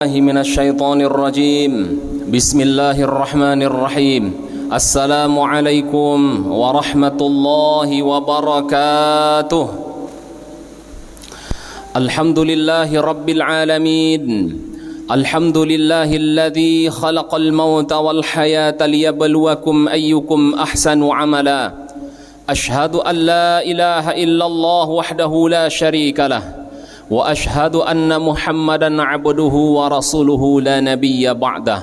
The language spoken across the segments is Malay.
من الشيطان الرجيم بسم الله الرحمن الرحيم السلام عليكم ورحمة الله وبركاته الحمد لله رب العالمين الحمد لله الذي خلق الموت والحياة ليبلوكم أيكم أحسن عملا أشهد أن لا إله إلا الله وحده لا شريك له وأشهد أن محمدا عبده ورسوله لا نبي بعده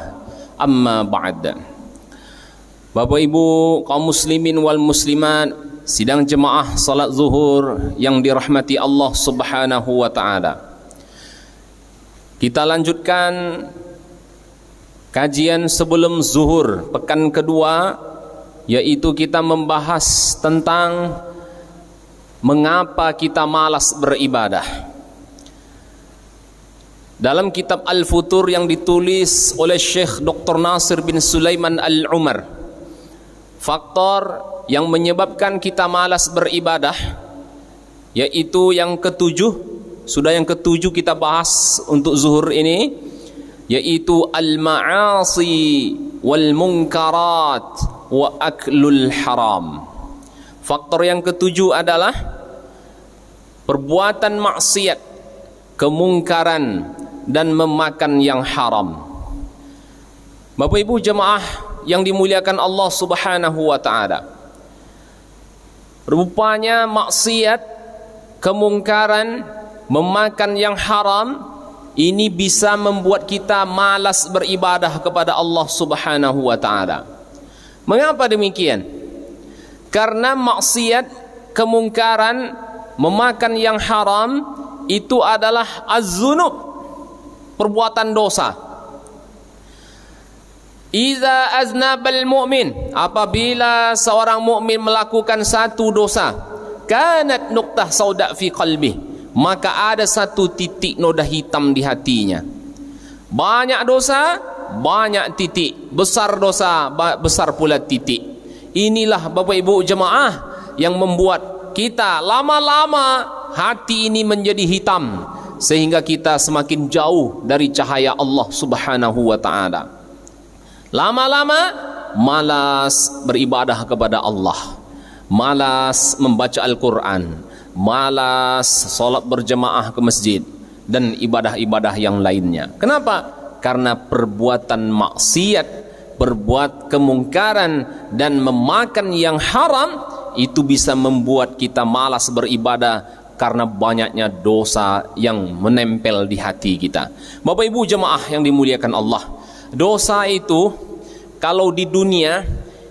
أما بعد. Bapak Ibu kaum muslimin wal muslimat, sidang jemaah salat zuhur yang dirahmati Allah Subhanahu wa taala. Kita lanjutkan kajian sebelum zuhur pekan kedua, yaitu kita membahas tentang mengapa kita malas beribadah. Dalam kitab Al-Futur yang ditulis oleh Syekh Dr. Nasir bin Sulaiman Al-Umar, faktor yang menyebabkan kita malas beribadah, yaitu yang ketujuh, sudah yang ketujuh kita bahas untuk zuhur ini, yaitu al-ma'asi wal munkarat wa aklul haram. Faktor yang ketujuh adalah perbuatan maksiat, kemungkaran, dan memakan yang haram. Bapak Ibu jemaah yang dimuliakan Allah Subhanahu wa taala, rupanya maksiat, kemungkaran, memakan yang haram ini bisa membuat kita malas beribadah kepada Allah Subhanahu wa taala. Mengapa demikian? Karena maksiat, kemungkaran, memakan yang haram itu adalah az-zunub, perbuatan dosa. Iza aznabal mu'min, apabila seorang mukmin melakukan satu dosa, kanat nuqtah sauda fi qalbi, maka ada satu titik noda hitam di hatinya. Banyak dosa, banyak titik. Besar dosa, besar pula titik. Inilah Bapak Ibu jemaah yang membuat kita lama-lama hati ini menjadi hitam, sehingga kita semakin jauh dari cahaya Allah Subhanahu wa taala. Lama-lama malas beribadah kepada Allah, malas membaca Al-Quran, malas salat berjemaah ke masjid, dan ibadah-ibadah yang lainnya. Kenapa? Karena perbuatan maksiat, berbuat kemungkaran, dan memakan yang haram itu bisa membuat kita malas beribadah, karena banyaknya dosa yang menempel di hati kita. Bapak Ibu jemaah yang dimuliakan Allah, dosa itu kalau di dunia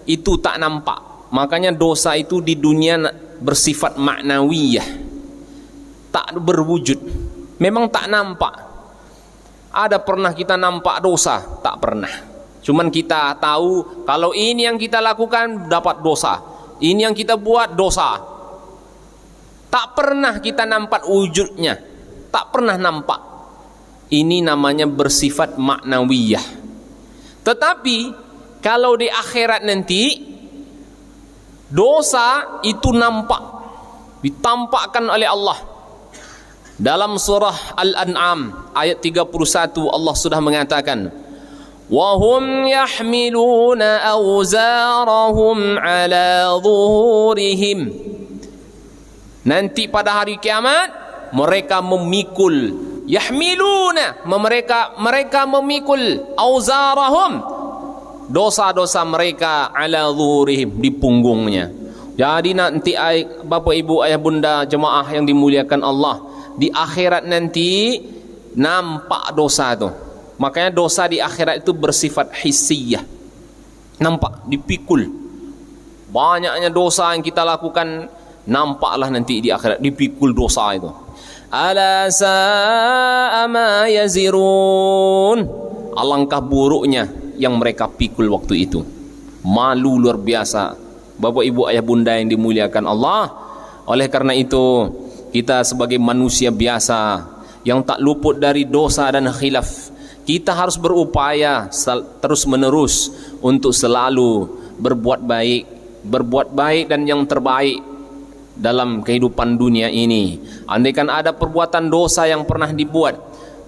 itu tak nampak. Makanya dosa itu di dunia bersifat maknawiyah, tak berwujud, memang tak nampak. Ada pernah kita nampak dosa? Tak pernah. Cuman kita tahu kalau ini yang kita lakukan dapat dosa, ini yang kita buat dosa. Tak pernah kita nampak wujudnya, tak pernah nampak. Ini namanya bersifat maknawiyah. Tetapi kalau di akhirat nanti, dosa itu nampak, ditampakkan oleh Allah. Dalam surah Al-An'am ayat 31 Allah sudah mengatakan, وَهُمْ يَحْمِلُونَ أَوْزَارَهُمْ عَلَى ظُهُورِهِمْ. Nanti pada hari kiamat mereka memikul, yahmiluna, mereka memikul auzarahum, dosa-dosa mereka, ala zuhurihim, di punggungnya. Jadi nanti Bapak Ibu ayah bunda jemaah yang dimuliakan Allah, di akhirat nanti nampak dosa itu. Makanya dosa di akhirat itu bersifat hissiyah, nampak, dipikul. Banyaknya dosa yang kita lakukan, nampaklah nanti di akhirat, dipikul dosa itu. Ala sa'a ma yazirun, alangkah buruknya yang mereka pikul waktu itu. Malu luar biasa Bapak Ibu ayah bunda yang dimuliakan Allah. Oleh karena itu, kita sebagai manusia biasa yang tak luput dari dosa dan khilaf, kita harus berupaya terus menerus untuk selalu berbuat baik dan yang terbaik dalam kehidupan dunia ini. Andaikan ada perbuatan dosa yang pernah dibuat,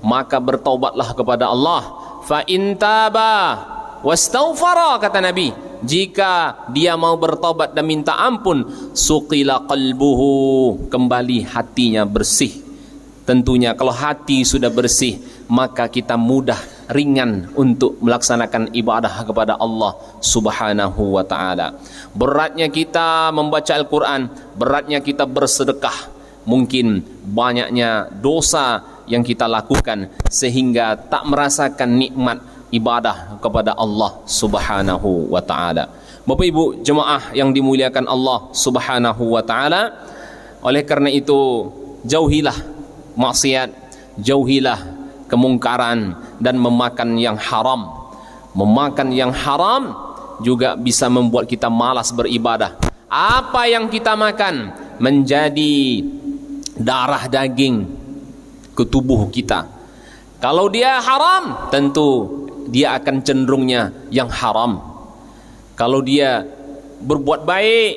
maka bertaubatlah kepada Allah. Fa in taba wastaghfara, kata Nabi, jika dia mau bertaubat dan minta ampun, suqila qalbuhu, kembali hatinya bersih. Tentunya kalau hati sudah bersih, maka kita mudah, ringan untuk melaksanakan ibadah kepada Allah Subhanahu wa ta'ala. Beratnya kita membaca Al-Quran, beratnya kita bersedekah, mungkin banyaknya dosa yang kita lakukan sehingga tak merasakan nikmat ibadah kepada Allah Subhanahu wa ta'ala. Bapak Ibu jemaah yang dimuliakan Allah Subhanahu wa ta'ala, oleh karena itu jauhilah maksiat, jauhilah kemungkaran dan memakan yang haram. Memakan yang haram juga bisa membuat kita malas beribadah. Apa yang kita makan menjadi darah daging ke tubuh kita. Kalau dia haram, tentu dia akan cenderungnya yang haram. Kalau dia berbuat baik,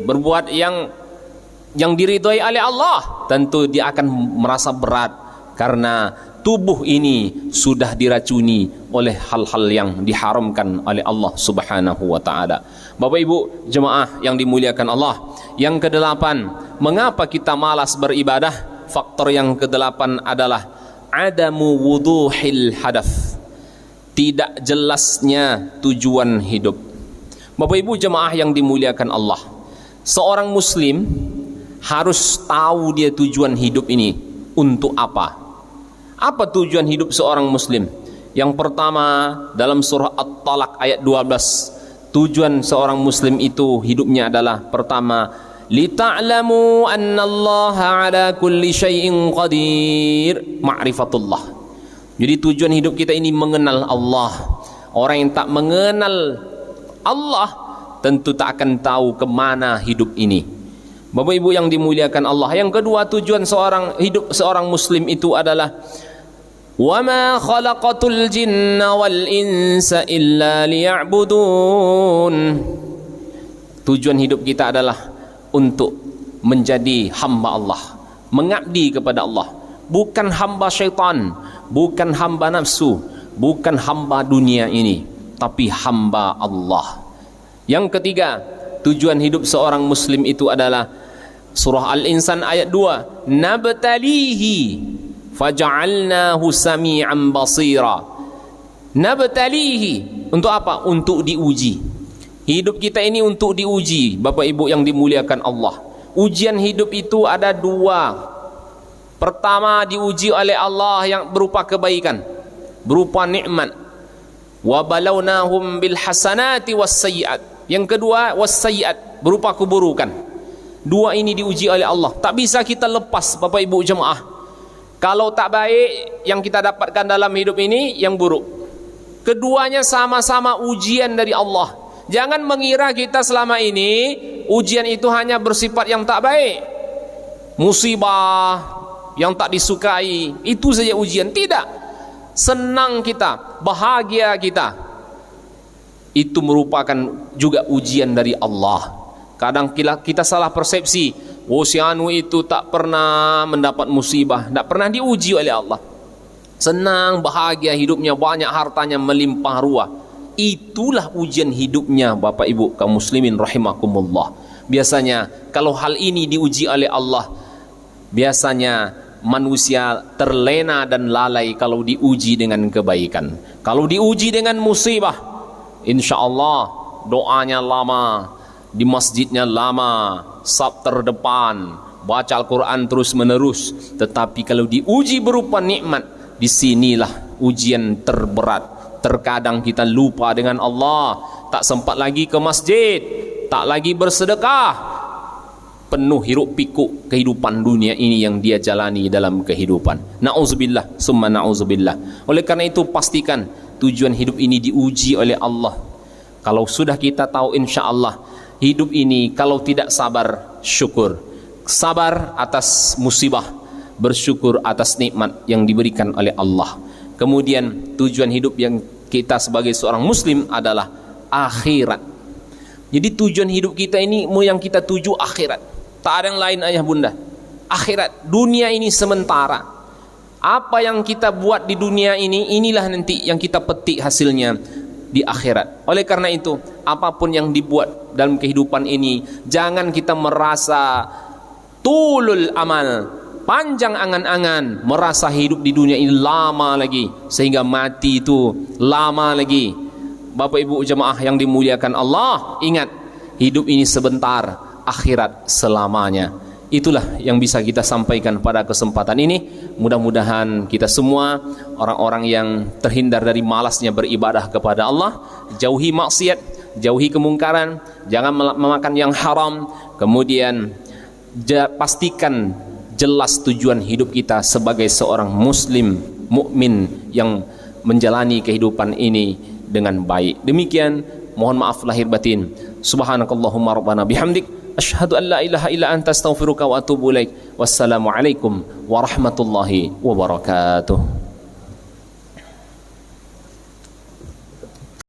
berbuat yang diridhai oleh Allah, tentu dia akan merasa berat karena tubuh ini sudah diracuni oleh hal-hal yang diharamkan oleh Allah Subhanahu wa ta'ala. Bapak Ibu jemaah yang dimuliakan Allah, yang kedelapan, mengapa kita malas beribadah? Faktor yang kedelapan adalah adamu wuduhil hadaf, tidak jelasnya tujuan hidup. Bapak Ibu jemaah yang dimuliakan Allah, seorang muslim harus tahu dia tujuan hidup ini untuk apa. Apa tujuan hidup seorang muslim? Yang pertama, dalam surah At-Talaq ayat 12, tujuan seorang muslim itu hidupnya adalah pertama, lita'lamu annallaha ala kulli syai'in qadir, ma'rifatullah. Jadi tujuan hidup kita ini mengenal Allah. Orang yang tak mengenal Allah tentu tak akan tahu kemana hidup ini. Bapak Ibu yang dimuliakan Allah, yang kedua, tujuan hidup seorang muslim itu adalah wa ma khalaqatul jinna wal insa illa liya'budun. Tujuan hidup kita adalah untuk menjadi hamba Allah, mengabdi kepada Allah, bukan hamba syaitan, bukan hamba nafsu, bukan hamba dunia ini, tapi hamba Allah. Yang ketiga, tujuan hidup seorang muslim itu adalah surah Al-Insan ayat 2, nabtalihi faja'alnahu sami'an basira. Nabtalihi, untuk apa? Untuk diuji. Hidup kita ini untuk diuji, Bapak Ibu yang dimuliakan Allah. Ujian hidup itu ada dua. Pertama, diuji oleh Allah yang berupa kebaikan, berupa nikmat. Wa balawnahum bil hasanati was sayyiat. Yang kedua, was sayyiat, berupa keburukan. Dua ini diuji oleh Allah. Tak bisa kita lepas, Bapak Ibu jemaah. Kalau tak baik yang kita dapatkan dalam hidup ini, yang buruk. Keduanya sama-sama ujian dari Allah. Jangan mengira kita selama ini ujian itu hanya bersifat yang tak baik, musibah yang tak disukai, itu saja ujian. Tidak. Senang kita, bahagia kita, itu merupakan juga ujian dari Allah. Kadang kita salah persepsi, oh si anu itu tak pernah mendapat musibah, tak pernah diuji oleh Allah, senang, bahagia hidupnya, banyak hartanya, melimpah ruah. Itulah ujian hidupnya Bapak Ibu kaum muslimin rahimakumullah. Biasanya kalau hal ini diuji oleh Allah, biasanya manusia terlena dan lalai kalau diuji dengan kebaikan. Kalau diuji dengan musibah, insya Allah doanya lama, di masjidnya lama, saf terdepan, baca Al-Quran terus menerus. Tetapi kalau diuji berupa nikmat, disinilah ujian terberat. Terkadang kita lupa dengan Allah, tak sempat lagi ke masjid, tak lagi bersedekah, penuh hiruk pikuk kehidupan dunia ini yang dia jalani dalam kehidupan. Na'udzubillah, summa na'udzubillah. Oleh karena itu pastikan tujuan hidup ini diuji oleh Allah. Kalau sudah kita tahu, insya Allah hidup ini kalau tidak sabar, syukur. Sabar atas musibah, bersyukur atas nikmat yang diberikan oleh Allah. Kemudian tujuan hidup yang kita sebagai seorang muslim adalah akhirat. Jadi tujuan hidup kita ini yang kita tuju akhirat. Tak ada yang lain ayah bunda. Akhirat, dunia ini sementara. Apa yang kita buat di dunia ini, inilah nanti yang kita petik hasilnya di akhirat. Oleh karena itu, apapun yang dibuat dalam kehidupan ini, jangan kita merasa tulul amal, panjang angan-angan, merasa hidup di dunia ini lama lagi, sehingga mati itu lama lagi. Bapak Ibu jemaah yang dimuliakan Allah, ingat, hidup ini sebentar, akhirat selamanya. Itulah yang bisa kita sampaikan pada kesempatan ini. Mudah-mudahan kita semua orang-orang yang terhindar dari malasnya beribadah kepada Allah, jauhi maksiat, jauhi kemungkaran, jangan memakan yang haram, kemudian pastikan jelas tujuan hidup kita sebagai seorang muslim mukmin yang menjalani kehidupan ini dengan baik. Demikian, mohon maaf lahir batin. Subhanakallahumma rabbana bihamdik, asyhadu an la ilaha illa anta astaghfiruka wa atubu ilaik. Wassalamualaikum warahmatullahi wabarakatuh.